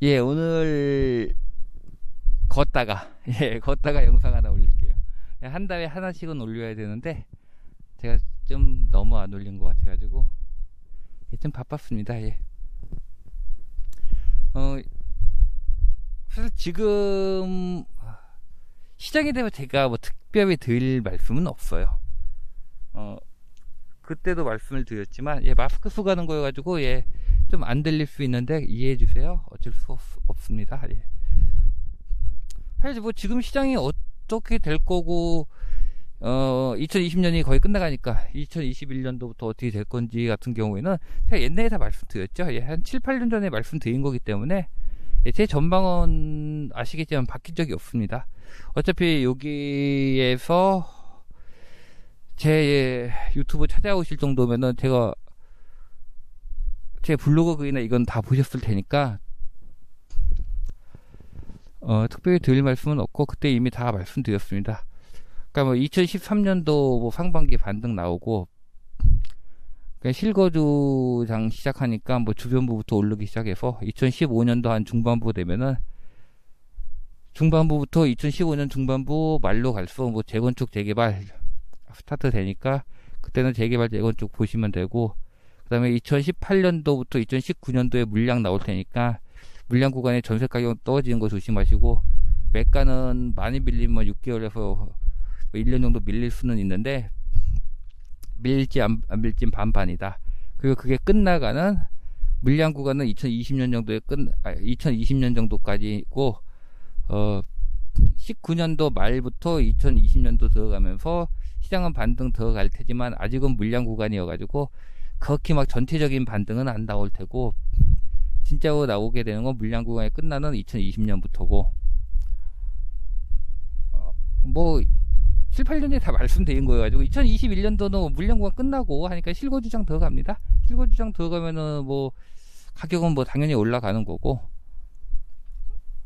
예, 오늘 걷다가 영상 하나 올릴게요. 예, 한 달에 하나씩은 올려야 되는데 제가 좀 너무 안 올린 것 같아가지고 예, 좀 바빴습니다. 예. 사실 지금 시장에 대해 제가 뭐 특별히 드릴 말씀은 없어요. 그때도 말씀을 드렸지만 예, 마스크 쓰고 가는 거여가지고 예, 좀 안 들릴 수 있는데 이해해 주세요. 어쩔 수 없습니다. 예. 사실 뭐 지금 시장이 어떻게 될 거고 2020년이 거의 끝나가니까 2021년도부터 어떻게 될 건지 같은 경우에는 제가 옛날에 다 말씀드렸죠. 예, 한 7, 8년 전에 말씀드린 거기 때문에 예, 제 전망은 아시겠지만 바뀐 적이 없습니다. 어차피 여기에서 제 유튜브 찾아오실 정도면은 제 블로그 글이나 이건 다 보셨을 테니까 특별히 드릴 말씀은 없고 그때 이미 다 말씀드렸습니다. 그러니까 뭐 2013년도 뭐 상반기 반등 나오고 그러니까 실거주장 시작하니까 뭐 주변부부터 오르기 시작해서 2015년도 한 중반부 되면은 중반부부터 2015년 중반부 말로 갈수록 뭐 재건축 재개발 스타트 되니까 그때는 재개발 재건축 보시면 되고 그 다음에 2018년도부터 2019년도에 물량 나올 테니까 물량 구간에 전세 가격 떨어지는 거 조심하시고 매가는 많이 밀리면 6개월에서 1년 정도 밀릴 수는 있는데 밀릴지 안 밀릴지 반반이다. 그리고 그게 끝나가는 물량 구간은 2020년 정도에 2020년 정도까지고 19년도 말부터 2020년도 들어가면서 시장은 반등 들어갈 테지만 아직은 물량 구간이어가지고 그렇게 막 전체적인 반등은 안 나올 테고 진짜로 나오게 되는 건 물량 구간이 끝나는 2020년부터고 뭐 7, 8년에 다 말씀드린 거여가지고 2021년도는 물량 구간 끝나고 하니까 실거주장 들어갑니다. 실거주장 들어가면은 뭐 가격은 뭐 당연히 올라가는 거고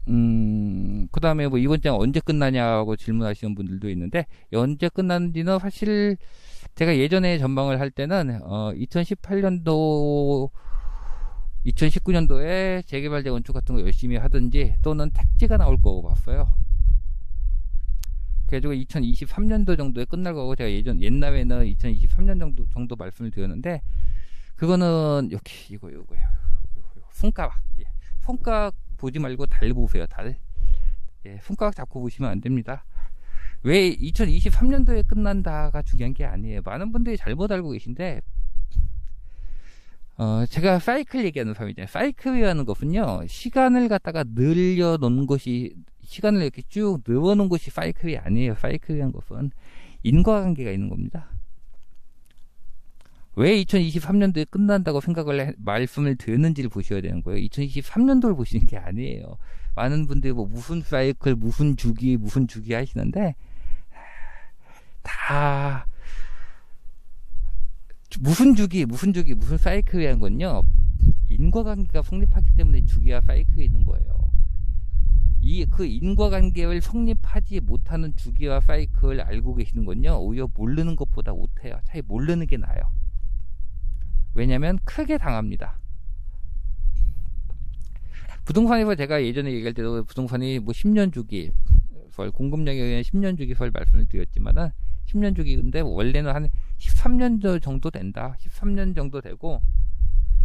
그 다음에 뭐 이번 장 언제 끝나냐고 질문하시는 분들도 있는데 언제 끝나는지는 사실 제가 예전에 전망을 할 때는 2018년도 2019년도에 재개발 재건축 같은 거 열심히 하든지 또는 택지가 나올 거고 봤어요. 그래가지고 2023년도 정도에 끝날 거고 제가 옛날에는 2023년 정도 말씀을 드렸는데 그거는 여기 이거요 손가락 예. 손가락 보지 말고 달 보세요. 달 예, 손가락 잡고 보시면 안 됩니다. 왜 2023년도에 끝난다가 중요한 게 아니에요. 많은 분들이 잘못 알고 계신데 제가 사이클 얘기하는 사람이잖아요. 사이클이라는 것은요 시간을 갖다가 늘려놓는 것이 시간을 이렇게 쭉 늘어놓은 것이 사이클이 아니에요. 사이클이라는 것은 인과관계가 있는 겁니다. 왜 2023년도에 끝난다고 말씀을 드렸는지를 보셔야 되는 거예요. 2023년도를 보시는 게 아니에요. 많은 분들이 뭐 무슨 사이클, 무슨 주기 하시는데 다 무슨 사이클이라는 건요 인과관계가 성립하기 때문에 주기와 사이클이 있는 거예요. 그 인과관계를 성립하지 못하는 주기와 사이클을 알고 계시는 건요 오히려 모르는 것보다 못해요. 차라리 모르는 게 나아요. 왜냐면 크게 당합니다. 부동산에서 제가 예전에 얘기할 때도 부동산이 뭐 10년 주기 공급량에 의한 10년 주기설 말씀을 드렸지만은 10년 주기인데 원래는 한 13년 정도 된다. 13년 정도 되고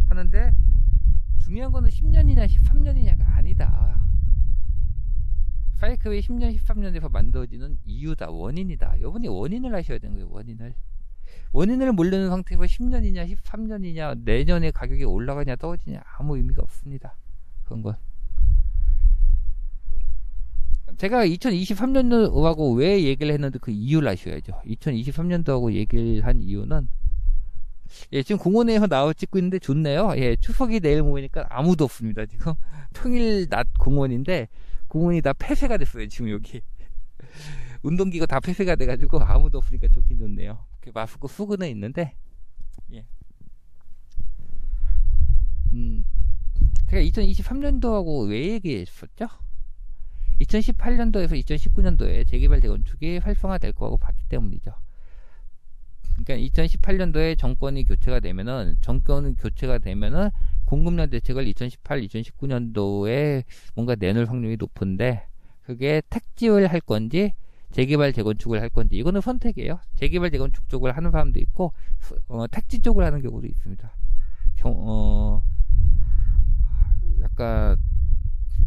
하는데 중요한 거는 10년이냐 13년이냐가 아니다. 사이클이 10년 13년에서 만들어지는 이유다. 원인이다. 여러분이 원인을 아셔야 되는 거예요. 원인을 모르는 상태에서 10년이냐 13년이냐 내년에 가격이 올라가냐 떨어지냐 아무 의미가 없습니다. 그런 건 제가 2023년도하고 왜 얘기를 했는데 그 이유를 아셔야죠. 2023년도하고 얘기를 한 이유는 예, 지금 공원에서 나와 찍고 있는데 좋네요. 예, 추석이 내일 모이니까 아무도 없습니다. 지금 평일 낮 공원인데 공원이 다 폐쇄가 됐어요. 지금 여기 운동기구 다 폐쇄가 돼가지고 아무도 없으니까 좋긴 좋네요. 마스크 쓰고는 있는데 예. 제가 2023년도하고 왜 얘기했었죠? 2018년도에서 2019년도에 재개발 재건축이 활성화될 거라고 봤기 때문이죠. 그러니까 2018년도에 정권이 교체가 되면은 공급량 대책을 2018, 2019년도에 뭔가 내놓을 확률이 높은데, 그게 택지를 할 건지 재개발 재건축을 할 건지, 이거는 선택이에요. 재개발 재건축 쪽을 하는 사람도 있고 택지 쪽을 하는 경우도 있습니다. 약간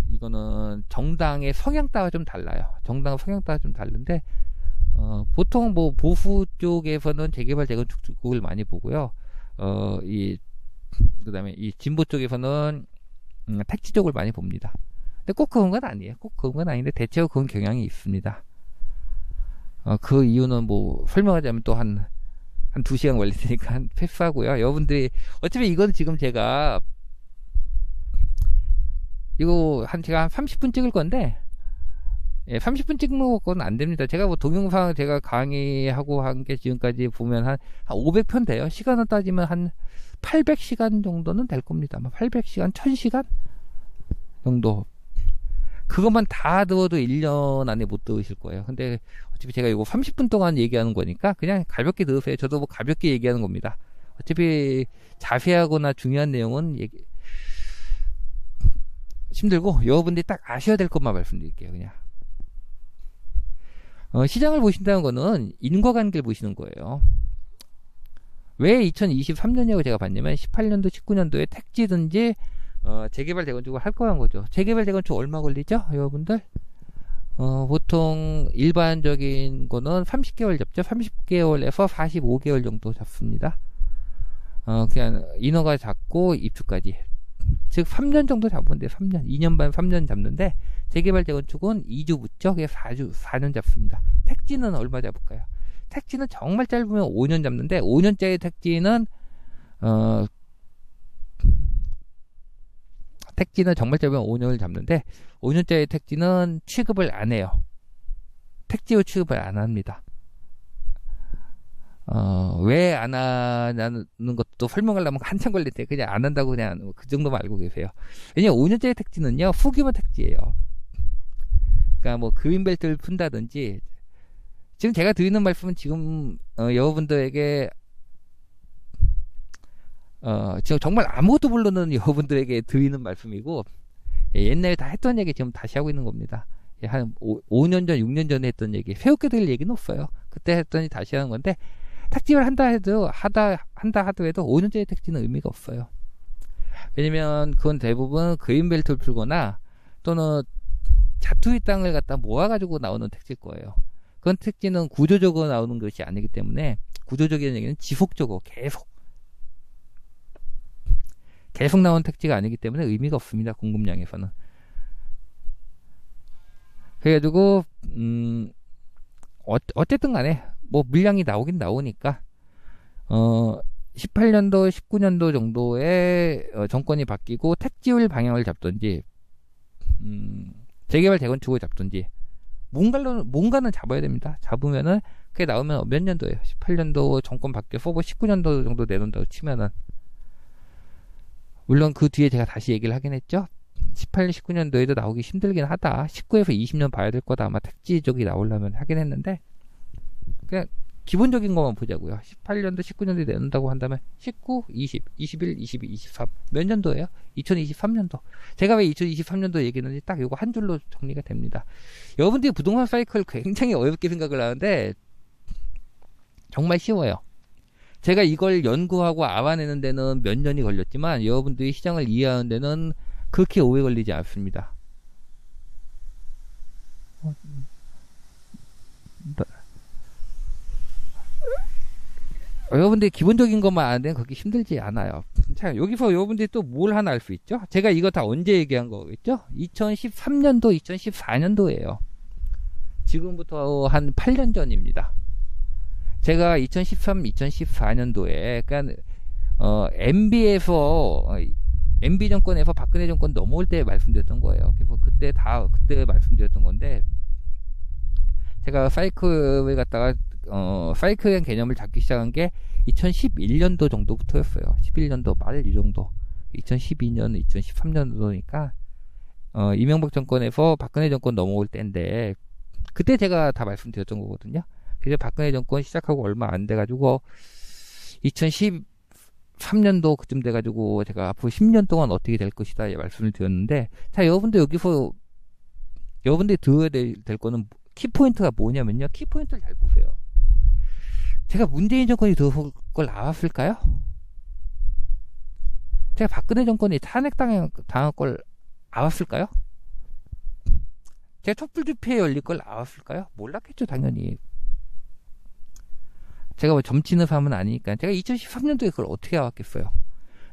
이거는 정당의 성향 따라 좀 달라요. 정당 성향 따라 좀 다른데 보통 뭐 보수 쪽에서는 재개발 재건축 쪽을 많이 보고요. 그다음에 이 진보 쪽에서는 택지 쪽을 많이 봅니다. 근데 꼭 그런 건 아니에요. 꼭 그런 건 아닌데 대체로 그런 경향이 있습니다. 그 이유는 뭐 설명하자면 또 한 2시간 걸릴 테니까 패스하고요. 여러분들이 어차피 이건 지금 제가 이거 제가 한 30분 찍을 건데, 예, 30분 찍는 건 안 됩니다. 제가 뭐 동영상 제가 강의하고 한 게 지금까지 보면 한 500편 돼요. 시간을 따지면 한 800시간 정도는 될 겁니다. 800시간, 1000시간 정도. 그것만 다 들어도 1년 안에 못 들으실 거예요. 근데 어차피 제가 이거 30분 동안 얘기하는 거니까 그냥 가볍게 들으세요. 저도 뭐 가볍게 얘기하는 겁니다. 어차피 자세하거나 중요한 내용은 힘들고 여러분들이 딱 아셔야 될 것만 말씀드릴게요. 그냥 시장을 보신다는 거는 인과관계를 보시는 거예요. 왜 2023년이라고 제가 봤냐면 18년도 19년도에 택지든지 재개발 재건축을 할 거란 거죠. 재개발 재건축 얼마 걸리죠 여러분들? 보통 일반적인 거는 30개월 잡죠. 30개월에서 45개월 정도 잡습니다. 그냥 인허가 잡고 입주까지, 즉 3년 정도 잡으면 돼요. 3년, 2년 반 3년 잡는데 재개발 재건축은 2주 붙죠. 그래서 4년 잡습니다. 택지는 얼마 잡을까요? 택지는 정말 짧으면 5년 잡는데 5년짜리 택지는 정말 짧으면 5년을 잡는데 5년짜리 택지는 취급을 안 해요. 택지로 취급을 안 합니다. 왜 안 하냐는 것도 설명하려면 한참 걸릴 때 그냥 안 한다고 그냥 그 정도만 알고 계세요. 왜냐면 5년짜리 택지는요, 소규모 택지예요. 그러니까 뭐 그린벨트를 푼다든지, 지금 제가 드리는 말씀은 지금 여러분들에게 지금 정말 아무것도 모르는 여러분들에게 드리는 말씀이고, 옛날에 다 했던 얘기 지금 다시 하고 있는 겁니다. 한 5년 전, 6년 전에 했던 얘기, 새롭게 드릴 얘기는 없어요. 그때 했더니 다시 하는 건데, 택지를 한다 하더라도 5년짜리 택지는 의미가 없어요. 왜냐면 그건 대부분 그린벨트를 풀거나 또는 자투리 땅을 갖다 모아가지고 나오는 택지일 거예요. 그건 택지는 구조적으로 나오는 것이 아니기 때문에, 구조적인 얘기는 지속적으로 계속 나오는 택지가 아니기 때문에 의미가 없습니다. 공급량에서는. 그래가지고 어쨌든 간에 뭐 물량이 나오긴 나오니까 18년도 19년도 정도에 정권이 바뀌고 택지율 방향을 잡든지 재개발 재건축을 잡든지 뭔가는 잡아야 됩니다. 잡으면은 그게 나오면 몇 년도예요? 18년도 정권 바뀌어서 19년도 정도 내놓는다고 치면은, 물론 그 뒤에 제가 다시 얘기를 하긴 했죠. 18년, 19년도에도 나오기 힘들긴 하다. 19에서 20년 봐야 될 거다. 아마 택지 쪽이 나오려면 하긴 했는데, 그냥 기본적인 것만 보자고요. 18년도, 19년도에 내놓는다고 한다면 19, 20, 21, 22, 23. 몇 년도예요? 2023년도. 제가 왜 2023년도 얘기했는지 딱 이거 한 줄로 정리가 됩니다. 여러분들이 부동산 사이클 굉장히 어렵게 생각을 하는데 정말 쉬워요. 제가 이걸 연구하고 알아내는 데는 몇 년이 걸렸지만 여러분들이 시장을 이해하는 데는 그렇게 오래 걸리지 않습니다. 여러분들이 기본적인 것만 아는데 그렇게 힘들지 않아요. 자, 여기서 여러분들이 또 뭘 하나 알 수 있죠? 제가 이거 다 언제 얘기한 거겠죠? 2013년도, 2014년도예요. 지금부터 한 8년 전입니다. 제가 2013, 2014년도에, 그러니까 MB 정권에서 박근혜 정권 넘어올 때 말씀드렸던 거예요. 그래서 그때 말씀드렸던 건데, 제가 사이클을 갖다가 사이클의 개념을 잡기 시작한 게 2011년도 정도부터였어요. 11년도 말 이 정도. 2012년, 2013년도니까 이명박 정권에서 박근혜 정권 넘어올 때인데, 그때 제가 다 말씀드렸던 거거든요. 그래서 박근혜 정권 시작하고 얼마 안 돼가지고 2023년도 그쯤 돼가지고 제가 앞으로 10년 동안 어떻게 될 것이다 말씀을 드렸는데, 자, 여러분들 여기서 여러분들이 들어야 될 거는 키포인트가 뭐냐면요. 키포인트를 잘 보세요. 제가 문재인 정권이 들어올 걸 알았을까요? 제가 박근혜 정권이 탄핵당할 걸 알았을까요? 제가 촛불 집회 열릴 걸 알았을까요? 몰랐겠죠, 당연히. 제가 뭐 점치는 사람은 아니니까. 제가 2013년도에 그걸 어떻게 알았겠어요?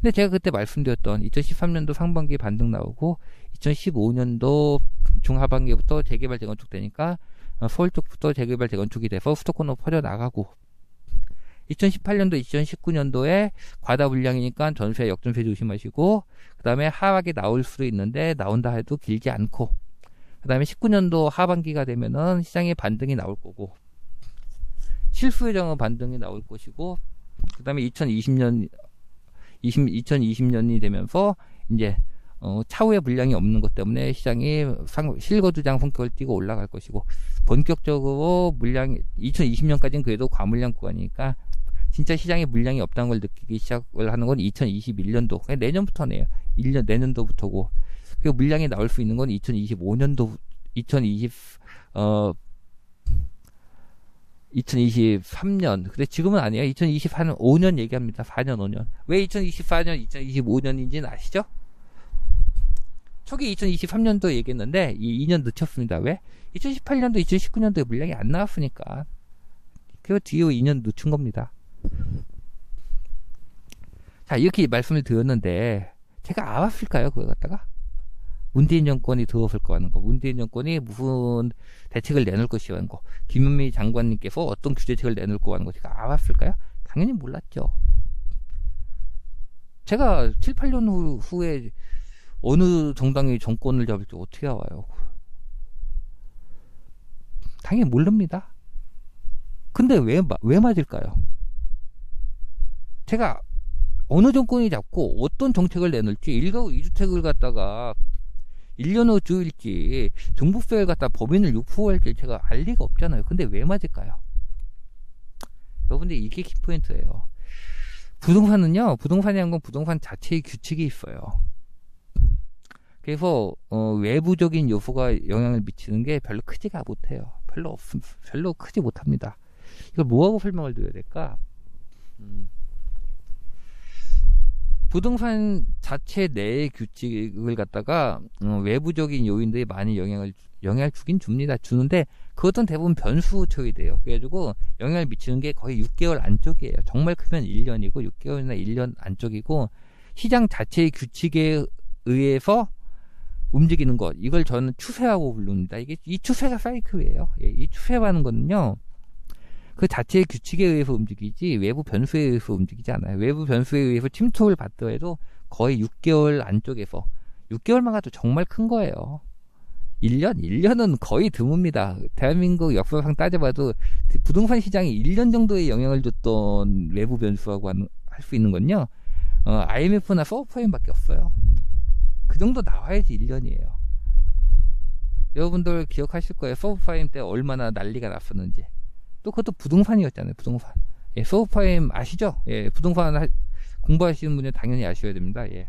근데 제가 그때 말씀드렸던 2013년도 상반기에 반등 나오고 2015년도 중하반기부터 재개발 재건축 되니까 서울 쪽부터 재개발 재건축이 돼서 수도권으로 퍼져나가고, 2018년도 2019년도에 과다 물량이니까 전세 역전세 조심하시고, 그 다음에 하락이 나올 수도 있는데 나온다 해도 길지 않고, 그 다음에 19년도 하반기가 되면은 시장에 반등이 나올 거고, 실수요자는 반등이 나올 것이고, 그 다음에 2020년이 되면서 이제 차후에 물량이 없는 것 때문에 시장이 실거주장 성격을 띠고 올라갈 것이고, 본격적으로 물량이 2020년까지는 그래도 과물량 구간이니까 진짜 시장에 물량이 없다는 걸 느끼기 시작을 하는 건 2021년도, 그러니까 내년부터네요. 1년 내년도부터고, 그리고 물량이 나올 수 있는 건 2025년도 2023년. 근데 지금은 아니에요. 2024년 5년 얘기합니다. 4년 5년. 왜 2024년 2025년인지는 아시죠? 초기 2023년도 얘기했는데 이 2년 늦췄습니다. 왜? 2018년도 2019년도에 물량이 안 나왔으니까. 그리고 뒤에 2년 늦춘 겁니다. 자, 이렇게 말씀을 드렸는데 제가 알았을까요? 그걸 갖다가 문재인 정권이 들어설 거라는 거, 문재인 정권이 무슨 대책을 내놓을 것이라는 거, 김현미 장관님께서 어떤 규제책을 내놓을 거라는 거 제가 알았을까요? 당연히 몰랐죠. 제가 7, 8년 후에 어느 정당이 정권을 잡을지 어떻게 알아요? 당연히 모릅니다. 근데 왜 맞을까요? 제가 어느 정권이 잡고 어떤 정책을 내놓을지, 1가구 2주택을 갖다가 1년 후 줄일지, 종부세를 갖다 법인을 유포할지 제가 알 리가 없잖아요. 근데 왜 맞을까요? 여러분들 이게 키포인트예요. 부동산은요, 부동산이란 건 부동산 자체의 규칙이 있어요. 그래서 외부적인 요소가 영향을 미치는 게 별로 크지가 못해요. 별로 크지 못합니다. 이걸 뭐하고 설명을 드려야 될까? 부동산 자체 내의 규칙을 갖다가 외부적인 요인들이 많이 영향을 주긴 주는데 그것은 대부분 변수 처리돼요. 그래가지고 영향을 미치는 게 거의 6개월 안쪽이에요. 정말 크면 1년이고 6개월이나 1년 안쪽이고, 시장 자체의 규칙에 의해서 움직이는 것, 이걸 저는 추세라고 부릅니다. 이 추세가 사이클이에요. 이 추세라는 거는요, 그 자체의 규칙에 의해서 움직이지 외부 변수에 의해서 움직이지 않아요. 외부 변수에 의해서 침투를 받더라도 거의 6개월 안쪽에서, 6개월만 가도 정말 큰 거예요. 1년은 거의 드뭅니다. 대한민국 역사상 따져봐도 부동산 시장이 1년 정도의 영향을 줬던 외부 변수라고 할 수 있는 건요, IMF나 서브프라임밖에 없어요. 그 정도 나와야지 1년이에요. 여러분들 기억하실 거예요. 서브프라임 때 얼마나 난리가 났었는지. 또 그것도 부동산이었잖아요. 부동산. 예, 서브프라임 아시죠? 예, 부동산 공부하시는 분은 당연히 아셔야 됩니다. 예.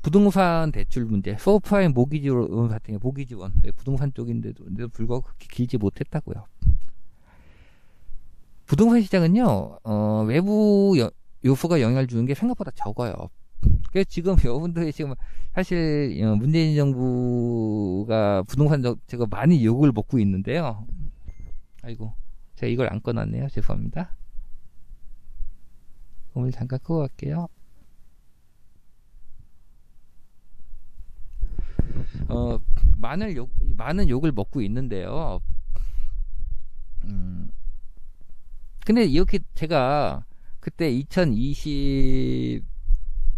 부동산 대출 문제, 서브프라임 모기지원 같은 게, 모기지원, 예, 부동산 쪽인데도 불구하고 그렇게 길지 못했다고요. 부동산 시장은요, 외부 요소가 영향을 주는 게 생각보다 적어요. 그래서 지금 여러분들이 지금 사실 문재인 정부가 부동산 정책을 많이 욕을 먹고 있는데요. 아이고, 제가 이걸 안 꺼놨네요. 죄송합니다. 오늘 잠깐 끄고 갈게요. 많은 욕을 먹고 있는데요. 근데 이렇게 제가 그때 2020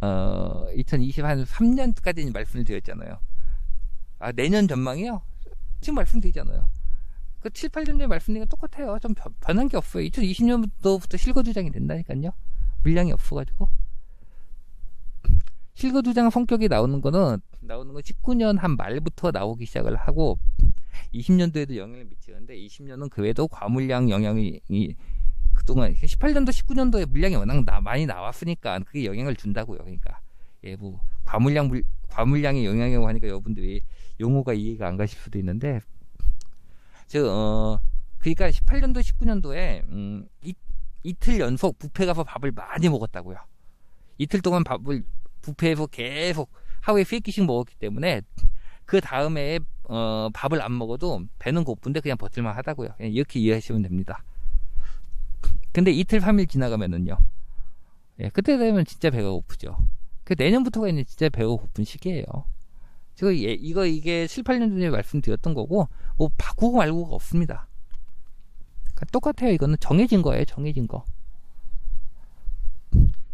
한 3년까지 말씀을 드렸잖아요. 아, 내년 전망이요? 지금 말씀드리잖아요. 그 7, 8년 전에 말씀드린 건 똑같아요. 좀 변한 게 없어요. 2020년도부터 실거주장이 된다니까요. 물량이 없어가지고. 실거주장 성격이 나오는 건 19년 한 말부터 나오기 시작을 하고, 20년도에도 영향을 미치는데 20년은 그래도 과물량 영향이 그동안 18년도, 19년도에 물량이 워낙 많이 나왔으니까 그게 영향을 준다고요. 그러니까 뭐 과물량의 영향이라고 하니까 여러분들이 용어가 이해가 안 가실 수도 있는데, 그러니까 18년도, 19년도에 이틀 연속 뷔페 가서 밥을 많이 먹었다고요. 이틀 동안 뷔페에서 계속 하루에 3끼씩 먹었기 때문에 그 다음에 밥을 안 먹어도 배는 고픈데 그냥 버틸만 하다고요. 그냥 이렇게 이해하시면 됩니다. 근데 이틀 3일 지나가면은요, 그때 되면 진짜 배가 고프죠. 내년부터가 이제 진짜 배가 고픈 시기예요. 이게 7, 8년 전에 말씀드렸던 거고, 뭐 바꾸고 말고가 없습니다. 그러니까 똑같아요. 이거는 정해진 거예요. 정해진 거.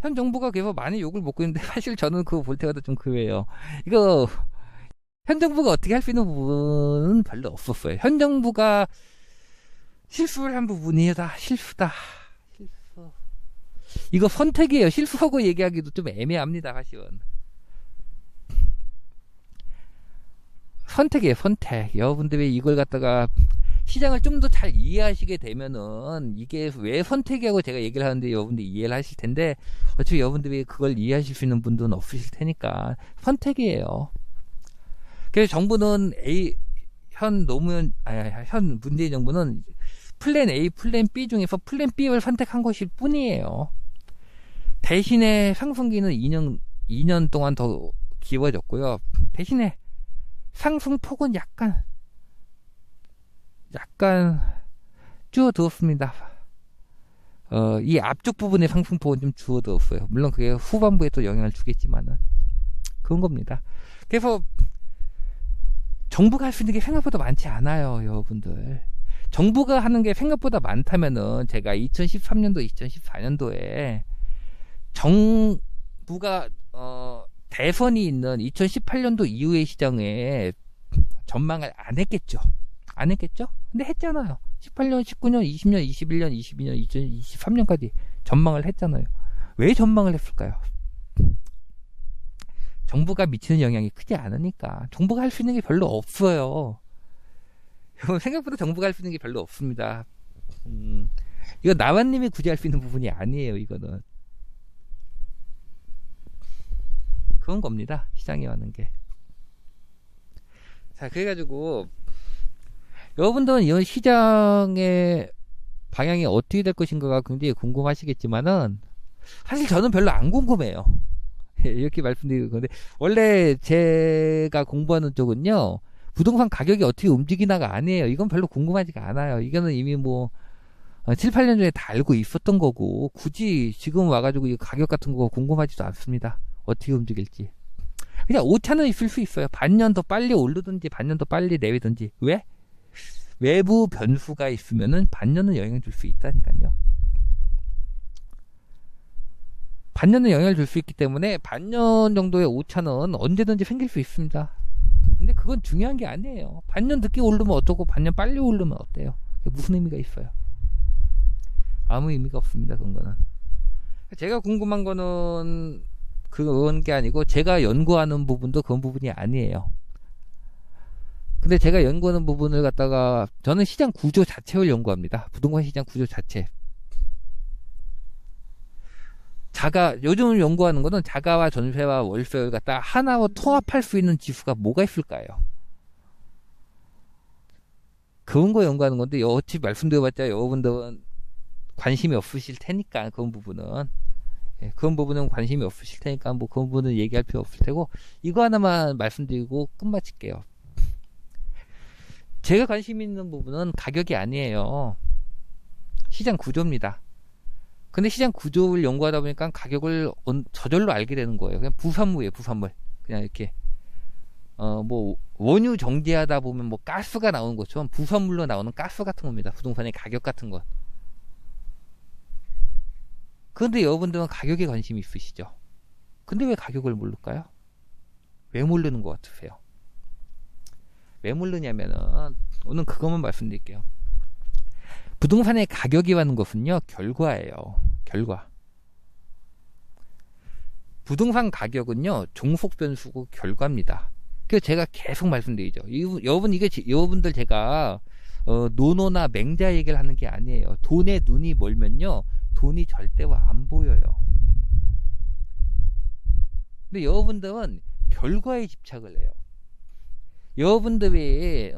현 정부가 계속 많이 욕을 먹고 있는데, 사실 저는 그거 볼 때마다 좀 그래요. 이거 현 정부가 어떻게 할 수 있는 부분은 별로 없었어요. 현 정부가 실수를 한 부분이다. 실수다. 실수. 이거 선택이에요. 실수하고 얘기하기도 좀 애매합니다. 사실은. 선택이에요. 선택. 여러분들이 이걸 갖다가 시장을 좀 더 잘 이해하시게 되면은 이게 왜 선택이라고 제가 얘기를 하는데 여러분들이 이해를 하실 텐데, 어차피 여러분들이 그걸 이해하실 수 있는 분들은 없으실 테니까 선택이에요. 그래서 정부는 현 문재인 정부는 플랜 A, 플랜 B 중에서 플랜 B를 선택한 것일 뿐이에요. 대신에 상승기는 2년 동안 더 길어졌고요. 대신에 상승폭은 약간 줄어들었습니다. 이 앞쪽 부분의 상승폭은 좀 줄어들었어요. 물론 그게 후반부에 또 영향을 주겠지만은 그런 겁니다. 그래서 정부가 할 수 있는 게 생각보다 많지 않아요, 여러분들. 정부가 하는 게 생각보다 많다면은 제가 2013년도, 2014년도에 정부가 대선이 있는 2018년도 이후의 시장에 전망을 안 했겠죠. 근데 했잖아요. 18년, 19년, 20년, 21년, 22년, 2023년까지 전망을 했잖아요. 왜 전망을 했을까요? 정부가 미치는 영향이 크지 않으니까. 정부가 할 수 있는 게 별로 없어요. 생각보다 정부가 할 수 있는 게 별로 없습니다. 이거 나만님이 굳이 할 수 있는 부분이 아니에요. 이거는 그런 겁니다. 시장에 하는 게. 자, 그래가지고 여러분들은 이런 시장의 방향이 어떻게 될 것인가가 굉장히 궁금하시겠지만은 사실 저는 별로 안 궁금해요. 이렇게 말씀드리는 건데, 원래 제가 공부하는 쪽은요, 부동산 가격이 어떻게 움직이나가 아니에요. 이건 별로 궁금하지가 않아요. 이거는 이미 7, 8년 전에 다 알고 있었던 거고, 굳이 지금 와가지고 이 가격 같은 거 궁금하지도 않습니다. 어떻게 움직일지. 그냥 오차는 있을 수 있어요. 반년 더 빨리 오르든지 반년 더 빨리 내리든지. 왜? 외부 변수가 있으면은 반년은 영향을 줄 수 있다니까요. 반년은 영향을 줄 수 있기 때문에 반년 정도의 오차는 언제든지 생길 수 있습니다. 근데 그건 중요한 게 아니에요. 반년 늦게 오르면 어떻고 반년 빨리 오르면 어때요? 그게 무슨 의미가 있어요? 아무 의미가 없습니다. 그런 거는. 제가 궁금한 거는 그런 게 아니고, 제가 연구하는 부분도 그런 부분이 아니에요. 근데 제가 연구하는 부분을 갖다가, 저는 시장 구조 자체를 연구합니다. 부동산 시장 구조 자체. 요즘 연구하는 거는 자가와 전세와 월세를 갖다가 하나로 통합할 수 있는 지수가 뭐가 있을까요? 그런 거 연구하는 건데, 어차피 말씀드려봤자 여러분들은 관심이 없으실 테니까, 그런 부분은. 그런 부분은 관심이 없으실 테니까, 그런 부분은 얘기할 필요 없을 테고, 이거 하나만 말씀드리고 끝마칠게요. 제가 관심 있는 부분은 가격이 아니에요. 시장 구조입니다. 근데 시장 구조를 연구하다 보니까 가격을 저절로 알게 되는 거예요. 그냥 부산물이에요, 부산물. 그냥 이렇게, 원유 정제하다 보면 가스가 나오는 것처럼 부산물로 나오는 가스 같은 겁니다. 부동산의 가격 같은 것. 그런데 여러분들은 가격에 관심이 있으시죠? 근데 왜 가격을 모를까요? 왜 모르는 것 같으세요? 왜 모르냐면은, 오늘 그것만 말씀드릴게요. 부동산의 가격이라는 것은요, 결과예요. 결과. 부동산 가격은요, 종속 변수고 결과입니다. 그래서 제가 계속 말씀드리죠. 여러분들 제가 노노나 맹자 얘기를 하는 게 아니에요. 돈에 눈이 멀면요, 돈이 절대 안 보여요. 근데 여러분들은 결과에 집착을 해요. 여러분들 외에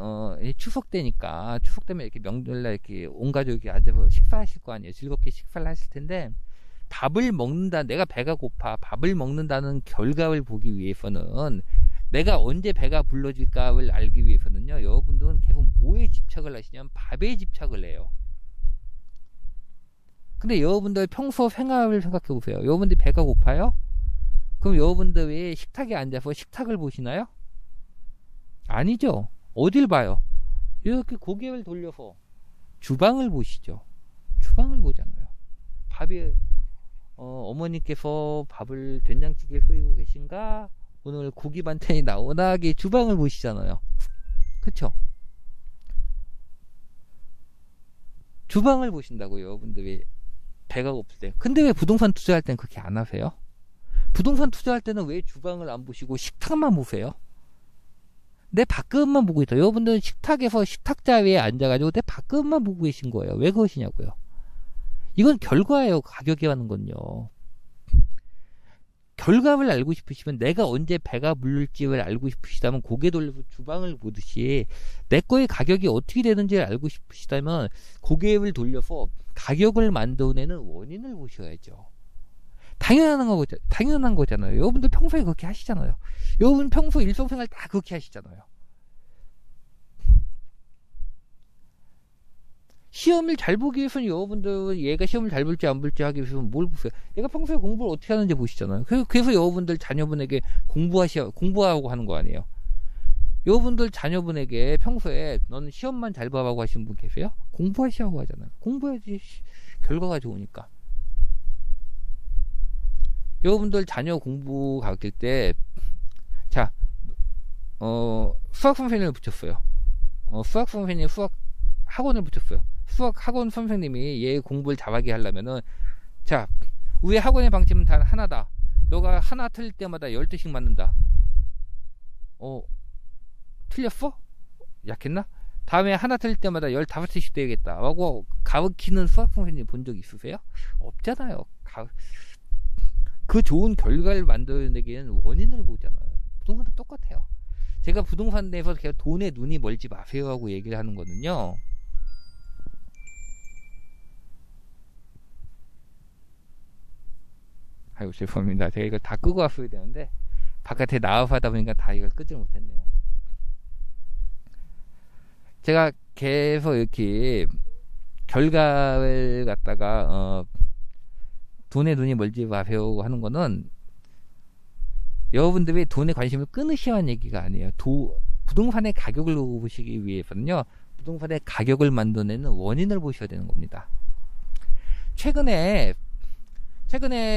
추석 때니까, 추석 때문에 이렇게 명절날 이렇게 온 가족이 앉아서 식사하실 거 아니에요. 즐겁게 식사를 하실 텐데, 밥을 먹는다, 내가 배가 고파 밥을 먹는다는 결과를 보기 위해서는, 내가 언제 배가 불러질까를 알기 위해서는요, 여러분들은 계속 뭐에 집착을 하시냐면 밥에 집착을 해요. 근데 여러분들 평소 생활을 생각해 보세요. 여러분들 배가 고파요? 그럼 여러분들 왜 식탁에 앉아서 식탁을 보시나요? 아니죠. 어딜 봐요? 이렇게 고개를 돌려서 주방을 보시죠. 주방을 보잖아요. 밥이 어머니께서 밥을 된장찌개를 끓이고 계신가? 오늘 고기 반찬이 나오나? 하게 주방을 보시잖아요. 그쵸? 주방을 보신다고요, 여러분들이 배가 고플 때. 근데 왜 부동산 투자할 땐 그렇게 안 하세요? 부동산 투자할 때는 왜 주방을 안 보시고 식탁만 보세요? 내 밥그릇만 보고 있어요. 여러분들은 식탁에서 식탁자 위에 앉아가지고 내 밥그릇만 보고 계신 거예요. 왜 그러시냐고요? 이건 결과예요. 가격이 하는 건요. 결과를 알고 싶으시면, 내가 언제 배가 부를지를 알고 싶으시다면 고개 돌려서 주방을 보듯이, 내 거의 가격이 어떻게 되는지를 알고 싶으시다면 고개를 돌려서 가격을 만들어내는 원인을 보셔야죠. 당연한 거잖아요. 여러분들 평소에 그렇게 하시잖아요. 여러분 평소 일상생활 다 그렇게 하시잖아요. 시험을 잘 보기 위해서는 여러분들, 얘가 시험을 잘 볼지 안 볼지 하기 위해서는 뭘 보세요? 얘가 평소에 공부를 어떻게 하는지 보시잖아요. 그래서 여러분들 자녀분에게 공부하고 하는 거 아니에요? 여러분들 자녀분에게 평소에 너는 시험만 잘 봐라고 하시는 분 계세요? 공부하시라고 하잖아요. 공부해야지 결과가 좋으니까. 여러분들 자녀 공부 가르칠 때, 자, 수학 선생님을 붙였어요. 수학 선생님 수학 학원을 붙였어요. 수학 학원 선생님이 얘 공부를 잘하게 하려면은, 자, 우리 학원의 방침은 단 하나다. 너가 하나 틀릴 때마다 12씩 맞는다. 틀렸어? 약했나? 다음에 하나 틀릴 때마다 15씩 되겠다 라고 가르치는 수학 선생님 본 적 있으세요? 없잖아요. 그 좋은 결과를 만들어내기에는 원인을 보잖아요. 부동산도 똑같아요. 제가 부동산 내에서 그냥 돈에 눈이 멀지 마세요 하고 얘기를 하는 거는요, 아이고 죄송합니다. 제가 이걸 다 끄고 왔어야 되는데 바깥에 나와서 하다 보니까 다 이걸 끄지 못했네요. 제가 계속 이렇게 결과를 갖다가 돈에 눈이 멀지 마세요 하는 거는, 여러분들이 돈에 관심을 끊으셔야 하는 얘기가 아니에요. 부동산의 가격을 보시기 위해서는요, 부동산의 가격을 만들어내는 원인을 보셔야 되는 겁니다. 최근에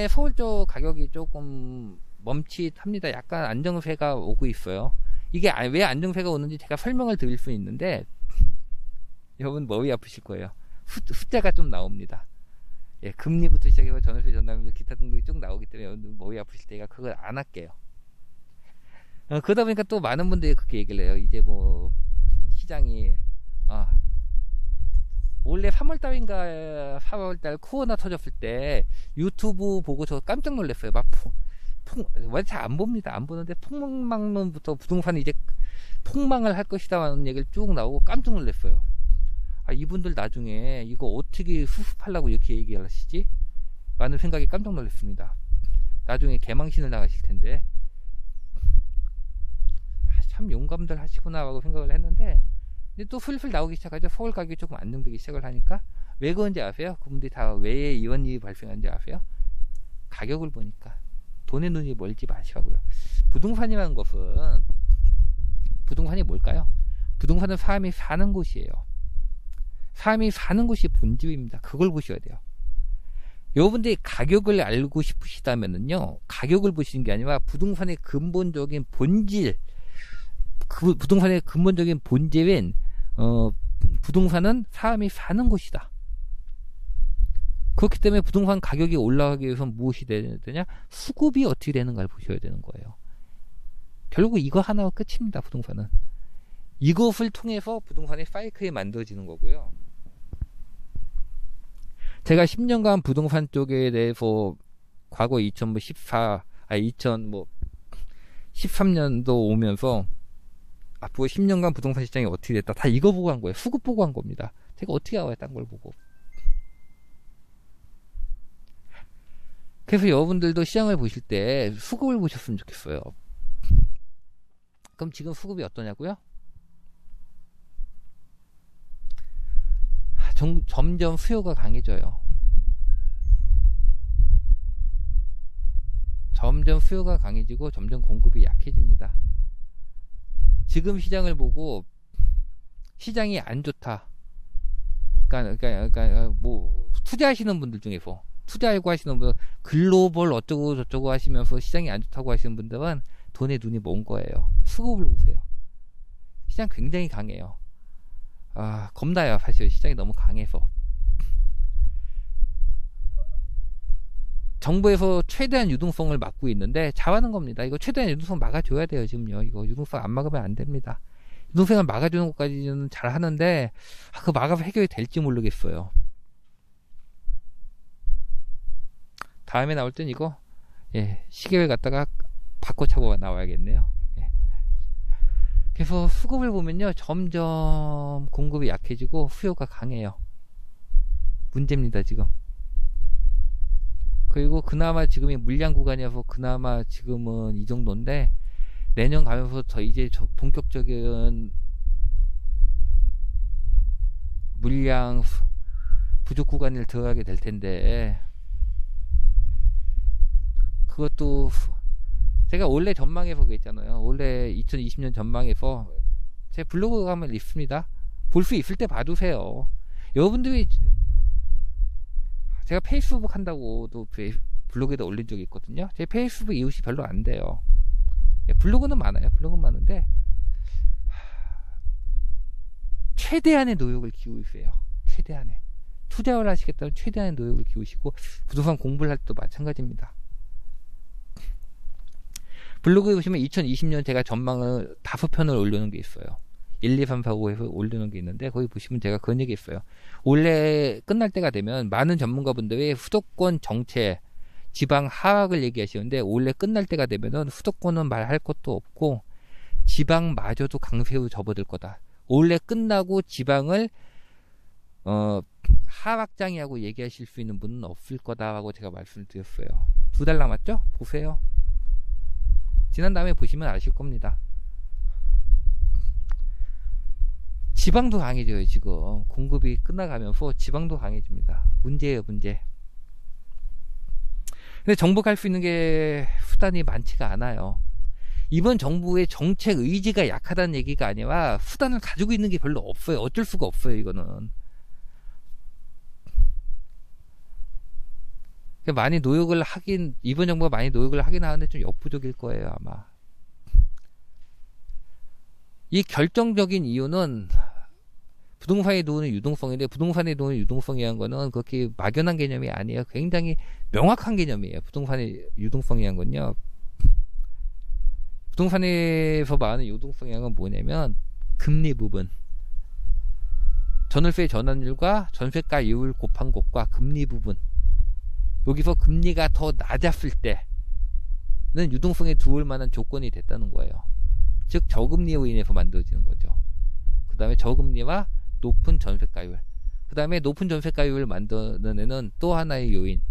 서울 쪽 가격이 조금 멈칫합니다. 약간 안정세가 오고 있어요. 이게 왜 안정세가 오는지 제가 설명을 드릴 수 있는데, 여러분 머리 아프실 거예요. 숫자가 좀 나옵니다. 예, 금리부터 시작해서 전월세, 전담세, 기타 등등이 쭉 나오기 때문에 여러분 머리 아프실 때가 그걸 안 할게요. 그러다 보니까 또 많은 분들이 그렇게 얘기를 해요. 이제 뭐 시장이 원래 3월달인가 4월달 코로나 터졌을 때 유튜브 보고 저 깜짝 놀랐어요. 막 잘 안 봅니다. 안 보는데 폭망론부터 부동산이 이제 폭망을 할 것이다 하는 얘기를 쭉 나오고 깜짝 놀랐어요. 이분들 나중에 이거 어떻게 수습하려고 이렇게 얘기를 하시지? 라는 생각이 깜짝 놀랐습니다. 나중에 개망신을 당하실 텐데, 참 용감들 하시구나 라고 생각을 했는데, 근데 또 슬슬 나오기 시작하죠. 서울 가격이 조금 안정되기 시작을 하니까. 왜 그런지 아세요? 그분들이 다 왜 이런 일이 발생한지 아세요? 가격을 보니까. 돈에 눈이 멀지 마시라고요. 부동산이라는 것은, 부동산이 뭘까요? 부동산은 사람이 사는 곳이에요. 사람이 사는 곳이 본질입니다. 그걸 보셔야 돼요. 여러분들이 가격을 알고 싶으시다면은요, 가격을 보시는 게 아니라 부동산의 근본적인 본질, 부동산의 근본적인 본질인 부동산은 사람이 사는 곳이다. 그렇기 때문에 부동산 가격이 올라가기 위해서는 무엇이 되냐? 수급이 어떻게 되는가를 보셔야 되는 거예요. 결국 이거 하나가 끝입니다. 부동산은 이것을 통해서 부동산의 사이클이 만들어지는 거고요. 제가 10년간 부동산 쪽에 대해서 과거 2013년도 오면서 앞으로 10년간 부동산 시장이 어떻게 됐다. 다 이거 보고 한 거예요. 수급 보고 한 겁니다. 제가 어떻게 알아요, 딴 걸 보고. 그래서 여러분들도 시장을 보실 때 수급을 보셨으면 좋겠어요. 그럼 지금 수급이 어떠냐고요? 점점 수요가 강해져요. 점점 수요가 강해지고 점점 공급이 약해집니다. 지금 시장을 보고 시장이 안 좋다. 그러니까 뭐 투자하시는 분들 중에서 투자하고 하시는 분, 글로벌 어쩌고 저쩌고 하시면서 시장이 안 좋다고 하시는 분들은 돈에 눈이 먼 거예요. 수급을 보세요. 시장 굉장히 강해요. 겁나요. 사실 시장이 너무 강해서. 정부에서 최대한 유동성을 막고 있는데 잘하는 겁니다. 이거 최대한 유동성 막아줘야 돼요. 지금요. 이거 유동성 안 막으면 안 됩니다. 유동성을 막아주는 것까지는 잘 하는데 그 막아서 해결이 될지 모르겠어요. 다음에 나올 땐 이거 시계를 갖다가 바꿔차고 나와야겠네요. 그래서 수급을 보면요, 점점 공급이 약해지고 수요가 강해요. 문제입니다, 지금. 그리고 그나마 지금이 물량 구간이어서 그나마 지금은 이 정도인데, 내년 가면서 이제 본격적인 물량 부족 구간을 들어가게 될 텐데, 그것도 제가 원래 전망해서 그랬잖아요. 원래 2020년 전망해서 제 블로그 가면 있습니다. 볼 수 있을 때 봐두세요. 여러분들이 제가 페이스북 한다고도 블로그에다 올린 적이 있거든요. 제 페이스북 이웃이 별로 안 돼요. 블로그는 많아요. 블로그는 많은데 최대한의 노력을 기울이세요. 최대한의. 투자를 하시겠다면 최대한의 노력을 기울이시고 부동산 공부를 할 때도 마찬가지입니다. 블로그에 보시면 2020년 제가 전망을 5편을 올려놓은 게 있어요. 1, 2, 3, 4, 5에서 올려놓은 게 있는데 거기 보시면 제가 그런 얘기 했어요. 원래 끝날 때가 되면 많은 전문가분들이 수도권 정체, 지방 하락을 얘기하시는데 원래 끝날 때가 되면은 수도권은 말할 것도 없고 지방마저도 강세로 접어들 거다. 원래 끝나고 지방을 하락장이라고 얘기하실 수 있는 분은 없을 거다라고 제가 말씀을 드렸어요. 2달 남았죠? 보세요. 지난 다음에 보시면 아실 겁니다. 지방도 강해져요. 지금 공급이 끝나가면서 지방도 강해집니다. 문제예요, 문제. 근데 정부가 할 수 있는 게 수단이 많지가 않아요. 이번 정부의 정책 의지가 약하다는 얘기가 아니라 수단을 가지고 있는 게 별로 없어요. 어쩔 수가 없어요, 이거는. 많이 노력을 이번 정부가 많이 노력을 하긴 하는데 좀 역부족일 거예요, 아마. 이 결정적인 이유는 부동산에 도는 유동성인데, 부동산에 도는 유동성이라는 거는 그렇게 막연한 개념이 아니에요. 굉장히 명확한 개념이에요. 부동산의 유동성이라는 건요. 부동산에서 말하는 유동성이라는 건 뭐냐면 금리 부분, 전월세 전환율과 전세가율 곱한 것과 금리 부분, 여기서 금리가 더 낮았을 때는 유동성에 들어올 만한 조건이 됐다는 거예요. 즉 저금리로 인해서 만들어지는 거죠. 그 다음에 저금리와 높은 전세가율, 그 다음에 높은 전세가율을 만드는 애는 또 하나의 요인,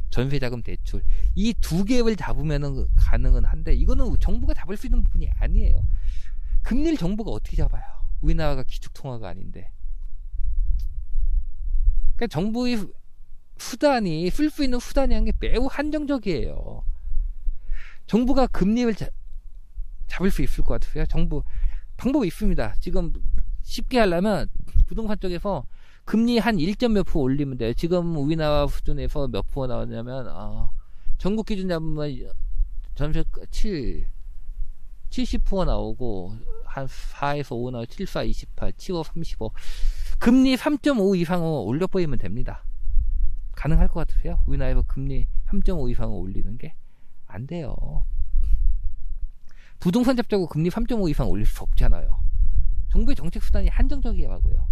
전세자금 대출. 이 두 개를 잡으면 가능은 한데 이거는 정부가 잡을 수 있는 부분이 아니에요. 금리를 정부가 어떻게 잡아요? 우리나라가 기축통화가 아닌데. 그러니까 정부의 수단이, 쓸 수 있는 수단이라는 게 매우 한정적이에요. 정부가 금리를 잡을 수 있을 것 같으세요? 정부 방법이 있습니다. 지금 쉽게 하려면 부동산 쪽에서 금리 한 1점 몇 프로 올리면 돼요. 지금 우리나라 수준에서 몇 프로 나오냐면 전국 기준 잡으면 전세 70% 나오고 한 4에서 5 나오고 7, 4, 28, 7, 5, 35. 금리 3.5 이상으로 올려버리면 됩니다. 가능할 것 같으세요? 우리나라에서 금리 3.5 이상을 올리는 게 안 돼요. 부동산 잡자고 금리 3.5 이상 올릴 수 없잖아요. 정부의 정책 수단이 한정적이라고요.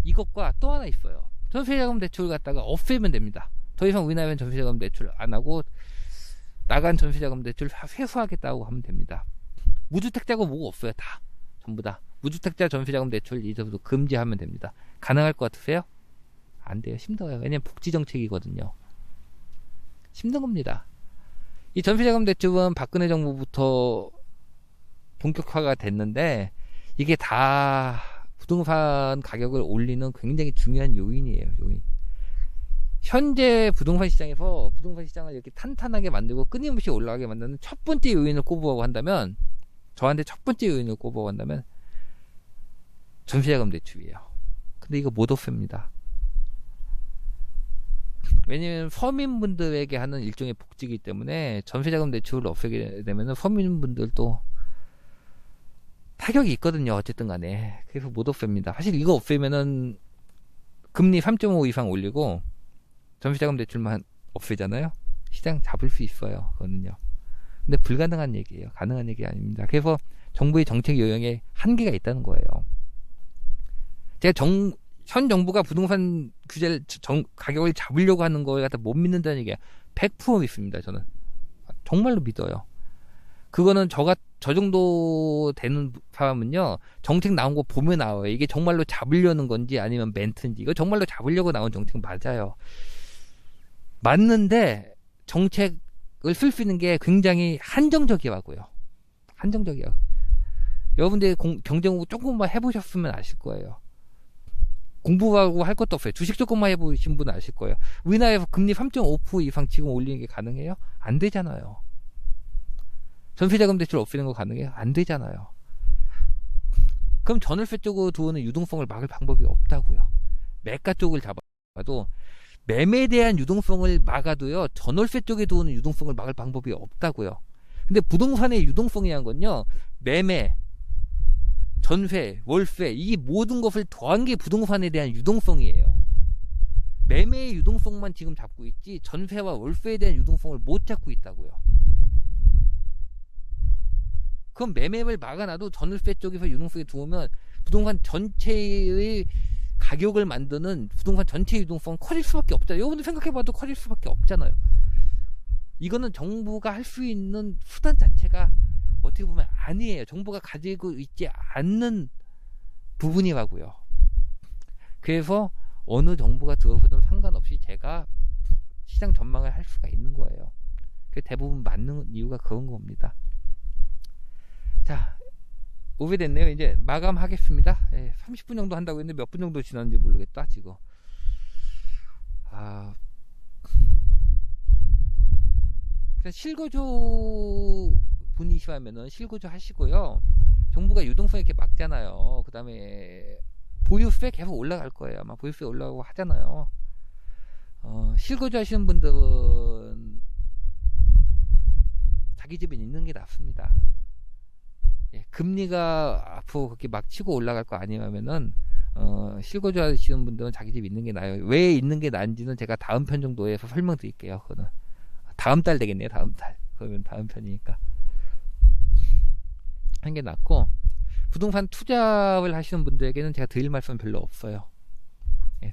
이것과 또 하나 있어요. 전세자금 대출 갖다가 없애면 됩니다. 더 이상 우리나라는 전세자금 대출 안 하고 나간 전세자금 대출 회수하겠다고 하면 됩니다. 무주택자고 뭐가 없어요. 다 전부 다 무주택자 전세자금 대출 이제부터 금지하면 됩니다. 가능할 것 같으세요? 안 돼요. 힘들어요. 왜냐면 복지 정책이거든요. 힘든 겁니다. 이 전세자금 대출은 박근혜 정부부터 본격화가 됐는데 이게 다 부동산 가격을 올리는 굉장히 중요한 요인이에요. 요인. 현재 부동산 시장에서 부동산 시장을 이렇게 탄탄하게 만들고 끊임없이 올라가게 만드는 첫 번째 요인을 꼽으라고 한다면, 저한테 첫 번째 요인을 꼽으라고 한다면 전세자금 대출이에요. 근데 이거 못 없앱니다. 왜냐면 서민분들에게 하는 일종의 복지이기 때문에 전세자금 대출을 없애게 되면 서민분들도 타격이 있거든요. 어쨌든 간에. 그래서 못 없앱니다. 사실 이거 없애면은 금리 3.5 이상 올리고 전세자금 대출만 없애잖아요. 시장 잡을 수 있어요. 그거는요. 근데 불가능한 얘기예요. 가능한 얘기 아닙니다. 그래서 정부의 정책 요령에 한계가 있다는 거예요. 제가 현 정부가 부동산 규제를 가격을 잡으려고 하는 거에 갖다 못 믿는다는 얘기야. 100% 믿습니다. 저는 정말로 믿어요. 그거는 저 정도 되는 사람은요, 정책 나온 거 보면 나와요. 이게 정말로 잡으려는 건지 아니면 멘트인지. 이거 정말로 잡으려고 나온 정책 맞아요. 맞는데 정책을 쓸 수 있는 게 굉장히 한정적이라고요. 한정적이야. 여러분들 경제 공부 조금만 해보셨으면 아실 거예요. 공부하고 할 것도 없어요. 주식 조금만 해보신 분은 아실 거예요. 우리나라에서 금리 3.5% 이상 지금 올리는 게 가능해요? 안 되잖아요. 전세자금 대출 없애는 거 가능해요? 안 되잖아요. 그럼 전월세 쪽으로 들어오는 유동성을 막을 방법이 없다고요. 매가 쪽을 잡아도 매매에 대한 유동성을 막아도요, 전월세 쪽에 들어오는 유동성을 막을 방법이 없다고요. 근데 부동산의 유동성이란 건요, 매매, 전세, 월세, 이 모든 것을 더한 게 부동산에 대한 유동성이에요. 매매의 유동성만 지금 잡고 있지 전세와 월세에 대한 유동성을 못 잡고 있다고요. 그럼 매매를 막아놔도 전월세 쪽에서 유동성이 들어오면 부동산 전체의 가격을 만드는 부동산 전체의 유동성은 커질 수밖에 없잖아요. 여러분들 생각해봐도 커질 수밖에 없잖아요. 이거는 정부가 할 수 있는 수단 자체가 어떻게 보면 아니에요. 정부가 가지고 있지 않는 부분이라고요. 그래서 어느 정부가 들어서든 상관없이 제가 시장 전망을 할 수가 있는 거예요. 대부분 맞는 이유가 그런 겁니다. 자, 오래됐네요. 이제 마감하겠습니다. 30분 정도 한다고 했는데 몇 분 정도 지났는지 모르겠다 지금. 실거주 분이시라면은 실거주 하시고요. 정부가 유동성 이렇게 막잖아요. 그 다음에 보유세 계속 올라갈 거예요. 아마 보유세 올라가고 하잖아요. 실거주 하시는 분들은 자기 집에 있는 게 낫습니다. 금리가 앞으로 그렇게 막 치고 올라갈 거 아니면은 실거주 하시는 분들은 자기 집 있는 게 나아요. 왜 있는 게 나은지는 제가 다음 편 정도에서 설명드릴게요. 그거는 다음 달 되겠네요. 다음 달. 그러면 다음 편이니까 한 게 낫고, 부동산 투자를 하시는 분들에게는 제가 드릴 말씀은 별로 없어요.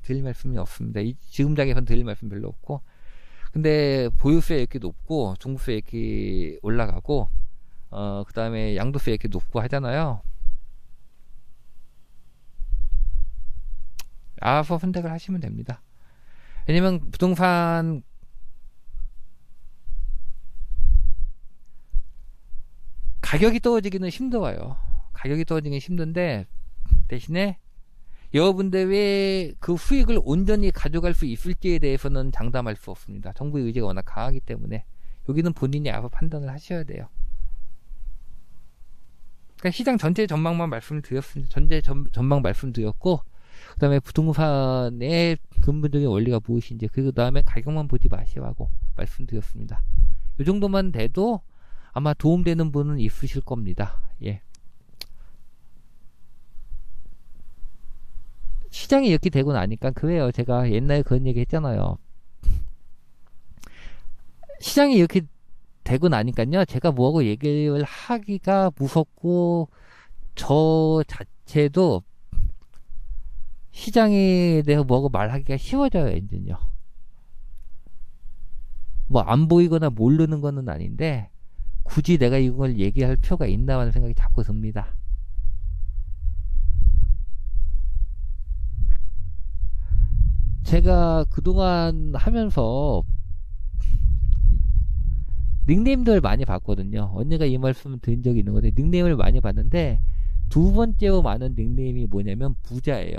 드릴 말씀이 없습니다. 지금 장에서는 드릴 말씀 별로 없고, 근데 보유세 이렇게 높고 종부세 이렇게 올라가고 그 다음에 양도세 이렇게 높고 하잖아요. 알아서 선택을 하시면 됩니다. 왜냐면 부동산 가격이 떨어지기는 힘들어요. 가격이 떨어지기는 힘든데 대신에 여러분들의 그 수익을 온전히 가져갈 수 있을지에 대해서는 장담할 수 없습니다. 정부의 의지가 워낙 강하기 때문에 여기는 본인이 알아서 판단을 하셔야 돼요. 그러니까 시장 전체 전망만 말씀드렸습니다. 전체 전망 말씀드렸고, 그 다음에 부동산의 근본적인 원리가 무엇인지, 그 다음에 가격만 보지 마시라고 말씀드렸습니다. 이 정도만 돼도 아마 도움되는 분은 있으실 겁니다. 예. 시장이 이렇게 되고 나니까 그래요. 제가 옛날에 그런 얘기 했잖아요. 시장이 이렇게 되고 나니까요, 제가 뭐하고 얘기를 하기가 무섭고, 저 자체도 시장에 대해서 뭐하고 말하기가 쉬워져요, 이제는요. 뭐 안 보이거나 모르는 거는 아닌데, 굳이 내가 이걸 얘기할 필요가 있나 하는 생각이 자꾸 듭니다. 제가 그동안 하면서 닉네임들 많이 봤거든요. 언니가 이 말씀을 드린 적이 있는 건데, 닉네임을 많이 봤는데, 두 번째로 많은 닉네임이 뭐냐면 부자예요.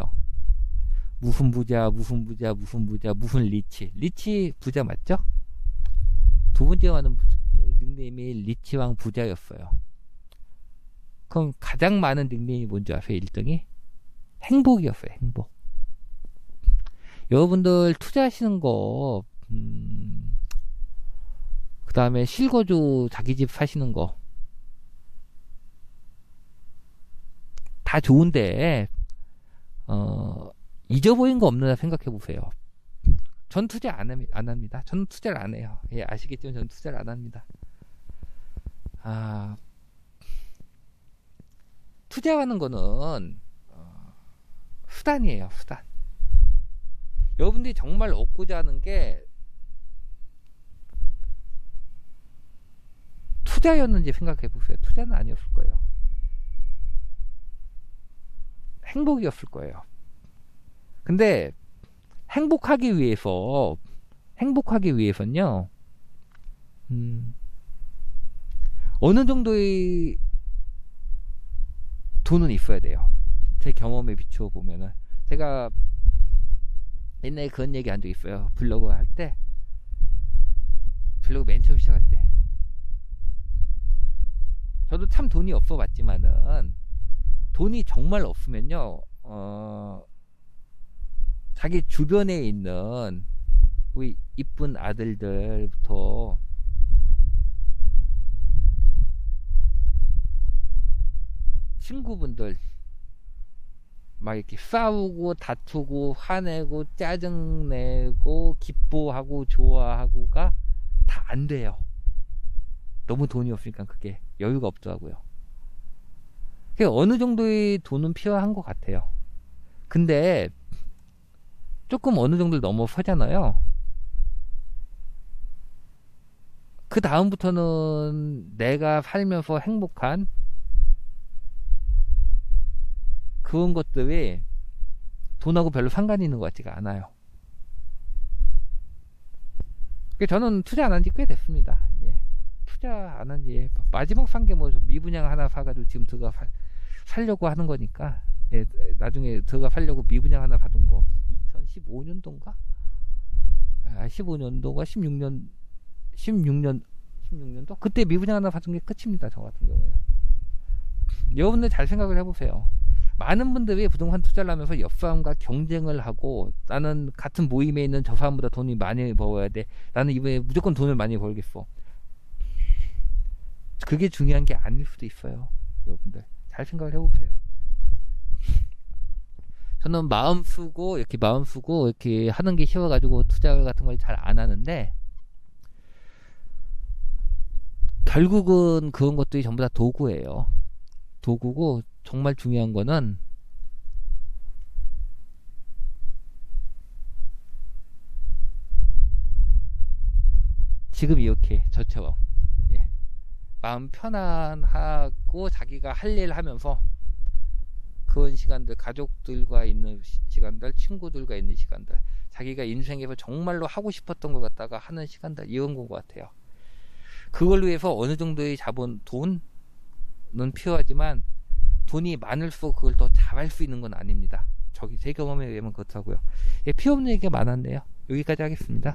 무슨 부자, 무슨 부자, 무슨 부자, 무슨 리치. 리치 부자 맞죠? 두 번째로 많은 닉네임이 리치왕 부자였어요. 그럼 가장 많은 닉네임이 뭔지 아세요? 1등이? 행복이었어요. 행복. 여러분들 투자하시는 거, 그 다음에 실거주 자기 집 사시는 거 다 좋은데 잊어버린 거 없나 생각해 보세요. 전 투자 안 합니다. 저는 투자를 안 해요. 예, 아시겠지만 저는 투자를 안 합니다. 투자하는 거는 수단이에요. 수단. 여러분들이 정말 얻고자 하는 게 투자였는지 생각해 보세요. 투자는 아니었을 거예요. 행복이었을 거예요. 근데 행복하기 위해서는요, 어느 정도의 돈은 있어야 돼요. 제 경험에 비추어 보면은. 제가 옛날에 그런 얘기 한 적 있어요. 블로그 할 때, 블로그 맨 처음 시작할 때, 저도 참 돈이 없어 봤지만은, 돈이 정말 없으면요, 자기 주변에 있는 우리 이쁜 아들들부터 친구분들 막 이렇게 싸우고 다투고 화내고 짜증내고 기뻐하고 좋아하고가 다 안 돼요. 너무 돈이 없으니까 그게 여유가 없더라고요. 어느 정도의 돈은 필요한 것 같아요. 근데 조금 어느 정도를 넘어서잖아요. 그 다음부터는 내가 살면서 행복한 그런 것들이 돈하고 별로 상관이 있는 것 같지가 않아요. 저는 투자 안 한 지 꽤 됐습니다. 예. 투자 안 한 지 마지막 산 게 뭐 미분양 하나 사가지고 지금 들어가 살려고 하는 거니까. 예, 나중에 들어가 살려고 미분양 하나 받은 거 2015년도인가? 15년도가 16년도? 그때 미분양 하나 받은 게 끝입니다. 저 같은 경우에는. 여러분들 잘 생각을 해보세요. 많은 분들이 부동산 투자를 하면서 옆 사람과 경쟁을 하고, 나는 같은 모임에 있는 저 사람보다 돈이 많이 벌어야 돼, 나는 이번에 무조건 돈을 많이 벌겠어. 그게 중요한 게 아닐 수도 있어요. 여러분들 잘 생각을 해보세요. 저는 마음 쓰고 이렇게 하는 게 쉬워가지고 투자 같은 걸 잘 안 하는데, 결국은 그런 것들이 전부 다 도구예요. 도구고, 정말 중요한 거는 지금 이렇게 저처럼, 예, 마음 편안하고 자기가 할 일 하면서 그런 시간들, 가족들과 있는 시간들, 친구들과 있는 시간들, 자기가 인생에서 정말로 하고 싶었던 것 같다가 하는 시간들, 이런 것 같아요. 그걸 위해서 어느 정도의 돈은 필요하지만, 돈이 많을수록 그걸 더 잘할 수 있는 건 아닙니다. 제 경험에 의하면 그렇다고요. 예, 필요 없는 얘기가 많았네요. 여기까지 하겠습니다.